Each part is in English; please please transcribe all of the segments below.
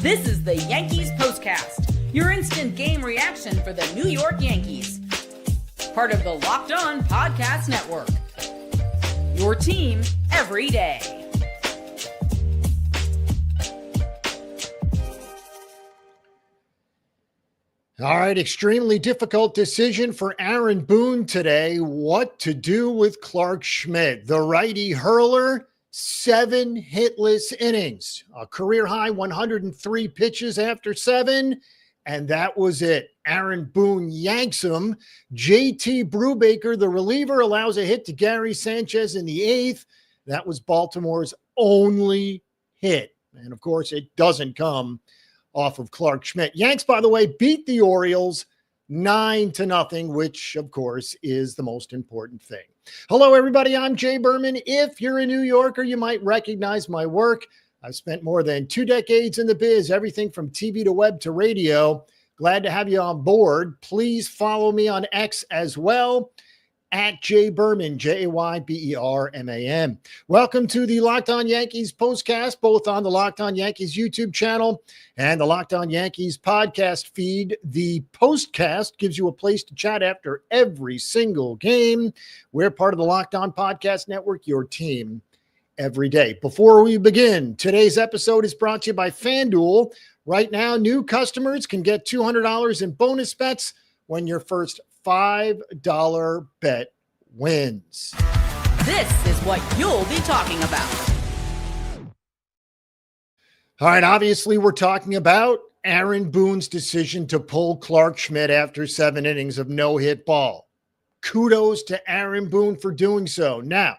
This is the Yankees Postcast, your instant game reaction for the New York Yankees. Part of the Locked On Podcast Network. Your team every day. All right, extremely difficult decision for Aaron Boone today. What to do with Clarke Schmidt, the righty hurler, 7 hitless innings, a career-high 103 pitches after 7, and that was it. Aaron Boone yanks him. JT Brubaker, the reliever, allows a hit to Gary Sanchez in the 8th. That was Baltimore's only hit, and of course, it doesn't come off of Clarke Schmidt. Yanks, by the way, beat the Orioles 9-0, which, of course, is the most important thing. Hello, everybody. I'm Jay Berman. If you're a New Yorker, you might recognize my work. I've spent more than 2 decades in the biz, everything from TV to web to radio. Glad to have you on board. Please follow me on X as well, at Jay Berman, Jayberman. Welcome to the Locked On Yankees Postcast, both on the Locked On Yankees YouTube channel and the Locked On Yankees podcast feed. The Postcast gives you a place to chat after every single game. We're part of the Locked On Podcast Network, your team every day. Before we begin, today's episode is brought to you by FanDuel. Right now, new customers can get $200 in bonus bets when your first $5 bet wins. This is what you'll be talking about. All right, obviously we're talking about Aaron Boone's decision to pull Clarke Schmidt after 7 innings of no-hit ball. Kudos to Aaron Boone for doing so. Now,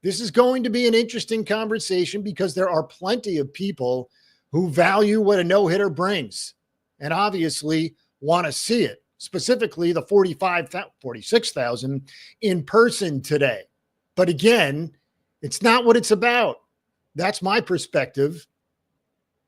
this is going to be an interesting conversation because there are plenty of people who value what a no-hitter brings and obviously want to see it. Specifically the 46,000 in person today. But again, it's not what it's about. That's my perspective.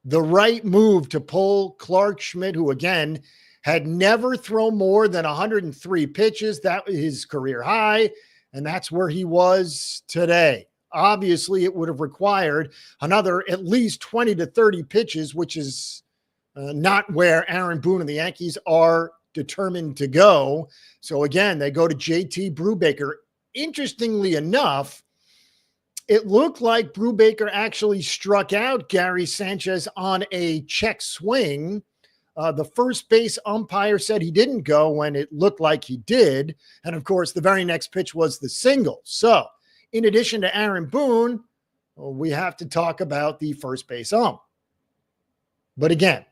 The right move to pull Clarke Schmidt, who again had never thrown more than 103 pitches. That was his career high, and that's where he was today. Obviously, it would have required another at least 20 to 30 pitches, which is not where Aaron Boone and the Yankees are determined to go. So again, they go to JT Brubaker. Interestingly enough, it looked like Brubaker actually struck out Gary Sanchez on a check swing. The first base umpire said he didn't go when it looked like he did. And of course, the very next pitch was the single. So in addition to Aaron Boone, we have to talk about the first base ump. But again,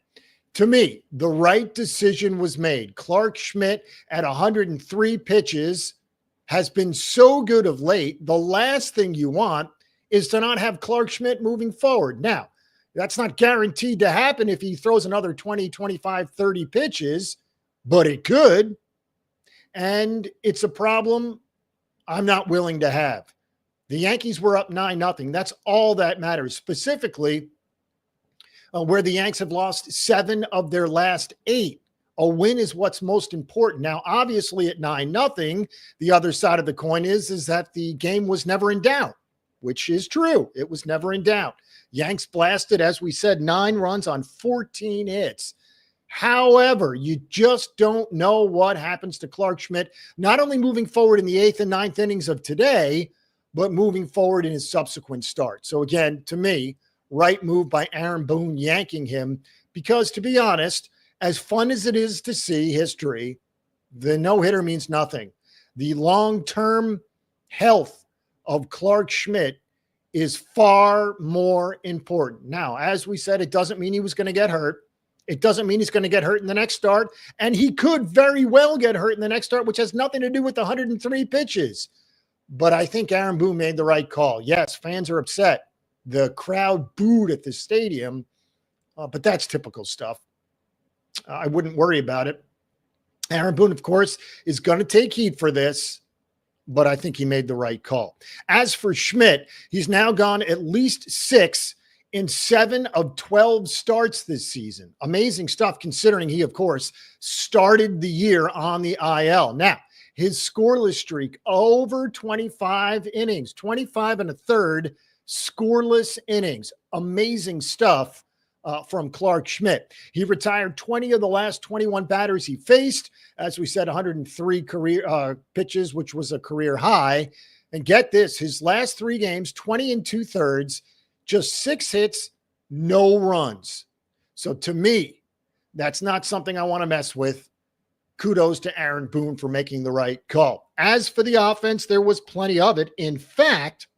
to me, the right decision was made. Clarke Schmidt at 103 pitches has been so good of late. The last thing you want is to not have Clarke Schmidt moving forward. Now, that's not guaranteed to happen if he throws another 20, 25, 30 pitches, but it could. And it's a problem I'm not willing to have. The Yankees were up 9-0. That's all that matters. Specifically, where the Yanks have lost 7 of their last 8. A win is what's most important. Now, obviously at 9-0, the other side of the coin is that the game was never in doubt, which is true. It was never in doubt. Yanks blasted, as we said, 9 runs on 14 hits. However, you just don't know what happens to Clarke Schmidt, not only moving forward in the 8th and 9th innings of today, but moving forward in his subsequent start. So again, to me, right move by Aaron Boone yanking him because, to be honest, as fun as it is to see history, the no-hitter means nothing. The long-term health of Clarke Schmidt is far more important. Now, as we said, it doesn't mean he was going to get hurt. It doesn't mean he's going to get hurt in the next start, and he could very well get hurt in the next start, which has nothing to do with the 103 pitches. But I think Aaron Boone made the right call. Yes, fans are upset. The crowd booed at the stadium, but that's typical stuff. I wouldn't worry about it. Aaron Boone, of course, is going to take heat for this, but I think he made the right call. As for Schmidt, he's now gone at least 6 in 7 of 12 starts this season. Amazing stuff, considering he, of course, started the year on the IL. Now, his scoreless streak over 25 innings, 25 1/3 scoreless innings. Amazing stuff from Clarke Schmidt. He retired 20 of the last 21 batters he faced. As we said, 103 career pitches, which was a career high. And get this, his last 3 games, 20 and 2/3, just 6 hits, no runs. So to me, that's not something I want to mess with. Kudos to Aaron Boone for making the right call. As for the offense, there was plenty of it. In fact,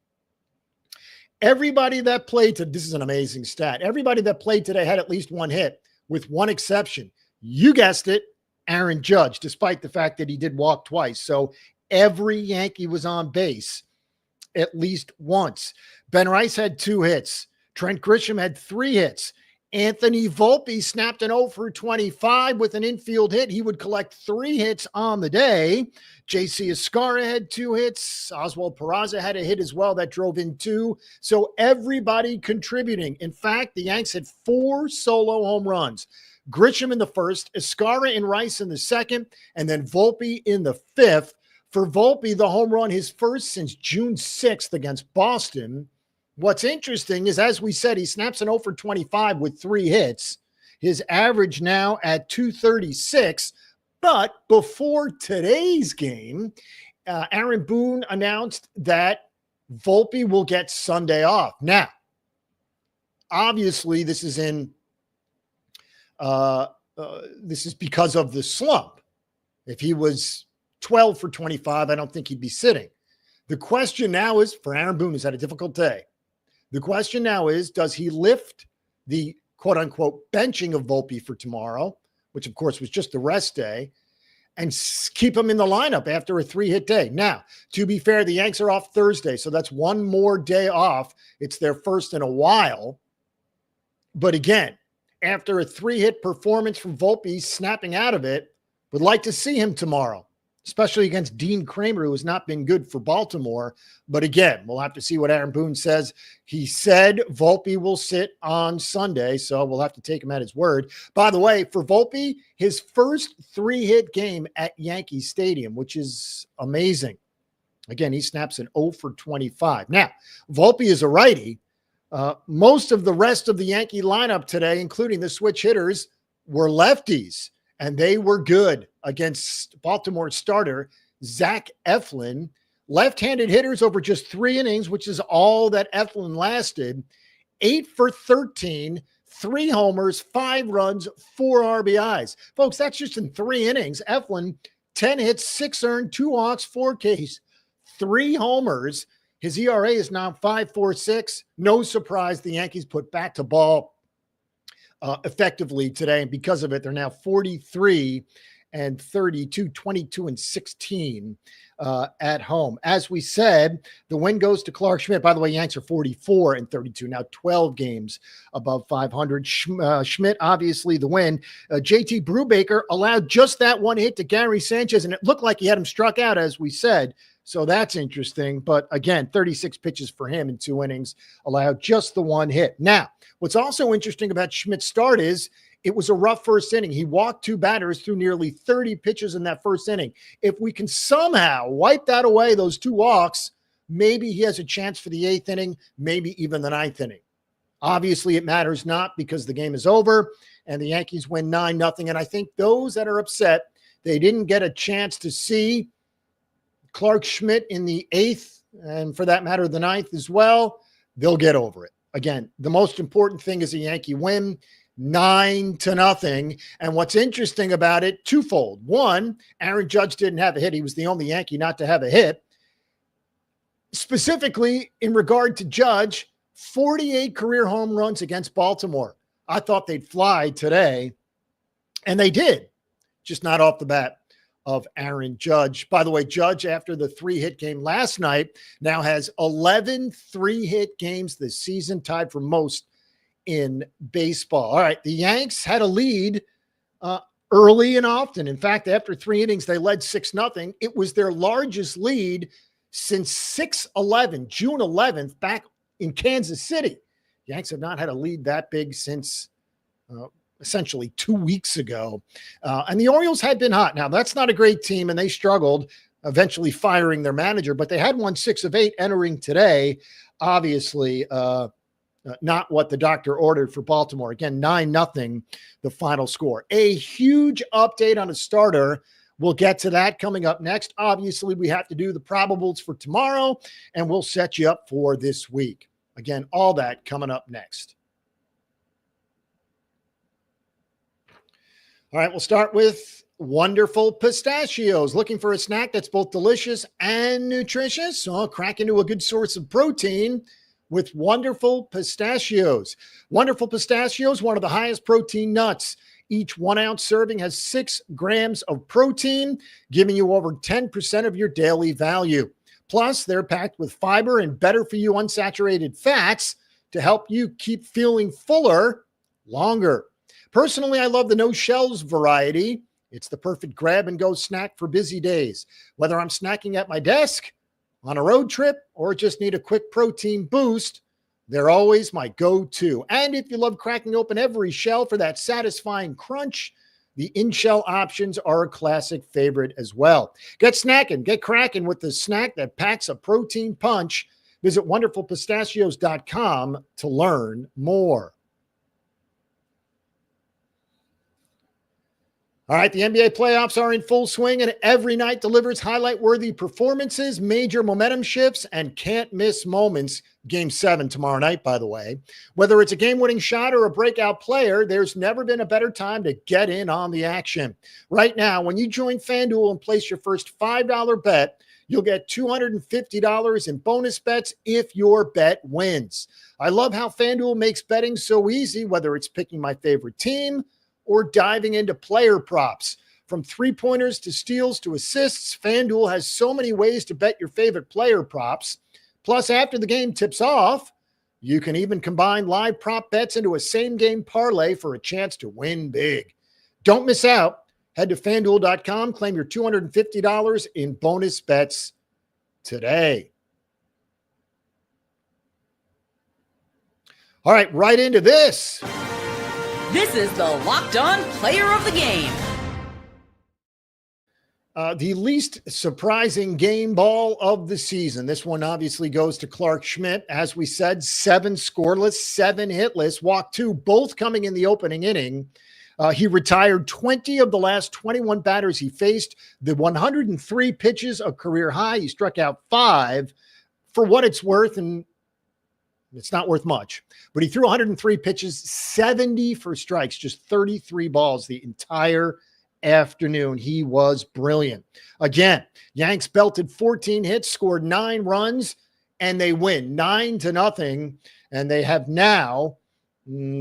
everybody that played this is an amazing stat. Everybody that played today had at least 1 hit, with one exception. You guessed it, Aaron Judge, despite the fact that he did walk twice. So every Yankee was on base at least once. Ben Rice had 2 hits. Trent Grisham had 3 hits. Anthony Volpe snapped an 0 for 25 with an infield hit. He would collect 3 hits on the day. JC Escarra had 2 hits. Oswald Peraza had a hit as well that drove in 2. So everybody contributing. In fact, the Yanks had 4 solo home runs. Grisham in the first, Escarra and Rice in the second, and then Volpe in the 5th. For Volpe, the home run, his first since June 6th against Boston. What's interesting is, as we said, he snaps an 0 for 25 with 3 hits. His average now at 236. But before today's game, Aaron Boone announced that Volpe will get Sunday off. Now, obviously, this is because of the slump. If he was 12 for 25, I don't think he'd be sitting. The question now is, for Aaron Boone, who's had a difficult day, the question now is, does he lift the quote-unquote benching of Volpe for tomorrow, which, of course, was just the rest day, and keep him in the lineup after a 3-hit day? Now, to be fair, the Yanks are off Thursday, so that's 1 more day off. It's their first in a while. But again, after a 3-hit performance from Volpe, snapping out of it, would like to see him tomorrow, especially against Dean Kramer, who has not been good for Baltimore. But again, we'll have to see what Aaron Boone says. He said Volpe will sit on Sunday, so we'll have to take him at his word. By the way, for Volpe, his first 3-hit game at Yankee Stadium, which is amazing. Again, he snaps an 0 for 25. Now, Volpe is a righty. Most of the rest of the Yankee lineup today, including the switch hitters, were lefties, and they were good against Baltimore starter Zach Eflin. Left-handed hitters over just 3 innings, which is all that Eflin lasted. 8 for 13, 3 homers, 5 runs, 4 RBIs. Folks, that's just in 3 innings. Eflin, 10 hits, 6 earned, 2 walks, 4 Ks, 3 homers. His ERA is now 5.46. No surprise the Yankees put bat to ball effectively today. And because of it, they're now 43 and 32, 22 and 16 at home. As we said, the win goes to Clarke Schmidt. By the way, Yanks are 44 and 32, now 12 games above 500. Schmidt, obviously the win. JT Brubaker allowed just that 1 hit to Gary Sanchez, and it looked like he had him struck out, as we said. So that's interesting. But again, 36 pitches for him in 2 innings, allowed just the 1 hit. Now, what's also interesting about Schmidt's start is it was a rough first inning. He walked 2 batters through nearly 30 pitches in that first inning. If we can somehow wipe that away, those 2 walks, maybe he has a chance for the 8th inning, maybe even the 9th inning. Obviously, it matters not because the game is over and the Yankees win 9-0. And I think those that are upset, they didn't get a chance to see Clarke Schmidt in the 8th, and for that matter, the 9th as well, they'll get over it. Again, the most important thing is a Yankee win, 9-0. And what's interesting about it, twofold. One, Aaron Judge didn't have a hit. He was the only Yankee not to have a hit. Specifically, in regard to Judge, 48 career home runs against Baltimore. I thought they'd fly today, and they did, just not off the bat of Aaron Judge. By the way, Judge, after the 3-hit game last night, now has 11 3-hit games this season, tied for most in baseball. All right, the Yanks had a lead early and often. In fact, after 3 innings, they led 6-0. It was their largest lead since 6-11, June 11th, back in Kansas City. Yanks have not had a lead that big since essentially 2 weeks ago. And the Orioles had been hot. Now, that's not a great team, and they struggled, eventually firing their manager, but they had won 6 of 8 entering today. Obviously, not what the doctor ordered for Baltimore. Again, 9-0, the final score. A huge update on a starter. We'll get to that coming up next. Obviously, we have to do the probables for tomorrow, and we'll set you up for this week. Again, all that coming up next. All right, we'll start with Wonderful Pistachios. Looking for a snack that's both delicious and nutritious? So crack into a good source of protein with Wonderful Pistachios. Wonderful Pistachios, one of the highest protein nuts. Each 1 ounce serving has 6 grams of protein, giving you over 10% of your daily value. Plus, they're packed with fiber and better for you unsaturated fats to help you keep feeling fuller longer. Personally, I love the no shells variety. It's the perfect grab and go snack for busy days. Whether I'm snacking at my desk, on a road trip, or just need a quick protein boost, they're always my go-to. And if you love cracking open every shell for that satisfying crunch, the in-shell options are a classic favorite as well. Get snacking, get cracking with the snack that packs a protein punch. Visit wonderfulpistachios.com to learn more. All right, the NBA playoffs are in full swing, and every night delivers highlight-worthy performances, major momentum shifts, and can't-miss moments. Game 7 tomorrow night, by the way. Whether it's a game-winning shot or a breakout player, there's never been a better time to get in on the action. Right now, when you join FanDuel and place your first $5 bet, you'll get $250 in bonus bets if your bet wins. I love how FanDuel makes betting so easy, whether it's picking my favorite team or diving into player props. From three-pointers to steals to assists, FanDuel has so many ways to bet your favorite player props. Plus, after the game tips off, you can even combine live prop bets into a same-game parlay for a chance to win big. Don't miss out. Head to FanDuel.com, claim your $250 in bonus bets today. All right, right into this. This is the Locked On Player of the Game. The least surprising game ball of the season. This one obviously goes to Clarke Schmidt. As we said, 7 scoreless, 7 hitless, walked 2, both coming in the opening inning. He retired 20 of the last 21 batters he faced. The 103 pitches, a career high. He struck out 5. For what it's worth, and it's not worth much, but he threw 103 pitches, 70 for strikes, just 33 balls the entire afternoon. He was brilliant. Again, Yanks belted 14 hits, scored 9 runs, and they win 9-0. And they have now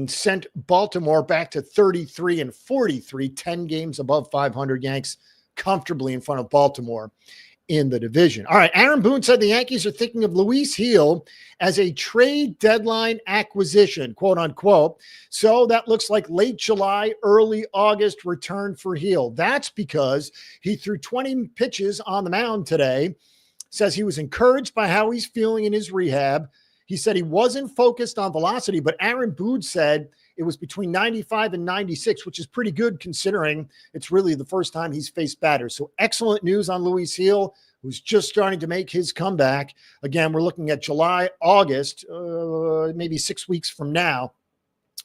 sent Baltimore back to 33-43, 10 games above 500. Yanks comfortably in front of Baltimore in the division. All right, Aaron Boone said the Yankees are thinking of Luis Gil as a trade deadline acquisition, quote unquote. So that looks like late July, early August return for Gil. That's because he threw 20 pitches on the mound today, says he was encouraged by how he's feeling in his rehab. He said he wasn't focused on velocity, but Aaron Boone said it was between 95 and 96, which is pretty good considering it's really the first time he's faced batters. So excellent news on Luis Gil, who's just starting to make his comeback. Again, we're looking at July, August, maybe 6 weeks from now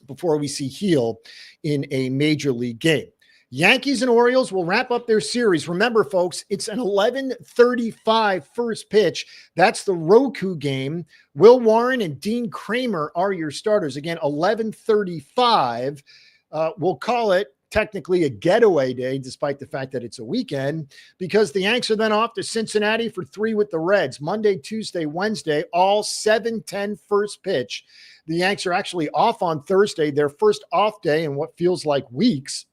before we see Gil in a major league game. Yankees and Orioles will wrap up their series. Remember, folks, it's an 11:35 first pitch. That's the Roku game. Will Warren and Dean Kramer are your starters. Again, 11:35. We'll call it technically a getaway day, despite the fact that it's a weekend, because the Yanks are then off to Cincinnati for 3 with the Reds. Monday, Tuesday, Wednesday, all 7:10 first pitch. The Yanks are actually off on Thursday, their first off day in what feels like weeks.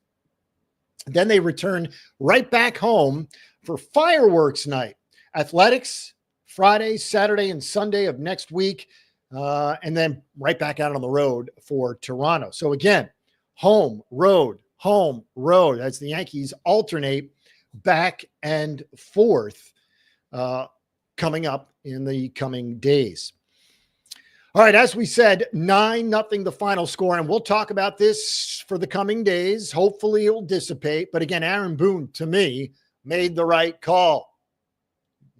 Then they return right back home for fireworks night. Athletics, Friday, Saturday, and Sunday of next week, and then right back out on the road for Toronto. So again, home, road, as the Yankees alternate back and forth coming up in the coming days. All right, as we said, 9-0 the final score, and we'll talk about this for the coming days. Hopefully it'll dissipate. But again, Aaron Boone, to me, made the right call.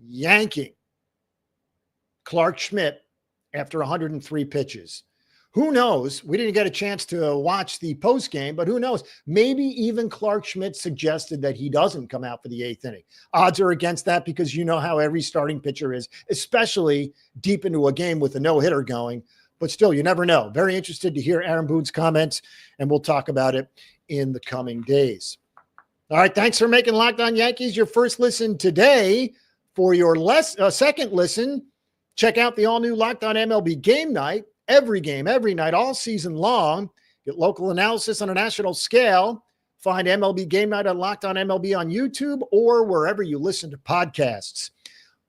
Yanking Clarke Schmidt after 103 pitches. Who knows? We didn't get a chance to watch the post game, but who knows? Maybe even Clarke Schmidt suggested that he doesn't come out for the 8th inning. Odds are against that because you know how every starting pitcher is, especially deep into a game with a no-hitter going. But still, you never know. Very interested to hear Aaron Boone's comments, and we'll talk about it in the coming days. All right, thanks for making Locked On Yankees your first listen today. For your second listen, check out the all-new Locked On MLB Game Night. Every game, every night, all season long. Get local analysis on a national scale. Find MLB Game Night on Locked On MLB on YouTube or wherever you listen to podcasts.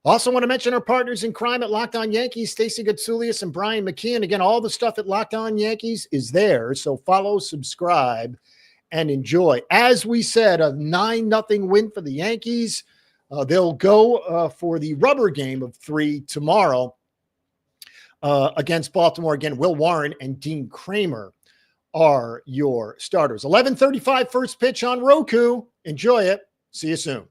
Also want to mention our partners in crime at Locked On Yankees, Stacey Gotsulias and Brian McKeon. Again, all the stuff at Locked On Yankees is there, so follow, subscribe, and enjoy. As we said, a 9-0 win for the Yankees. They'll go for the rubber game of 3 tomorrow. Against Baltimore. Again, Will Warren and Dean Kramer are your starters. 11:35 first pitch on Roku. Enjoy it. See you soon.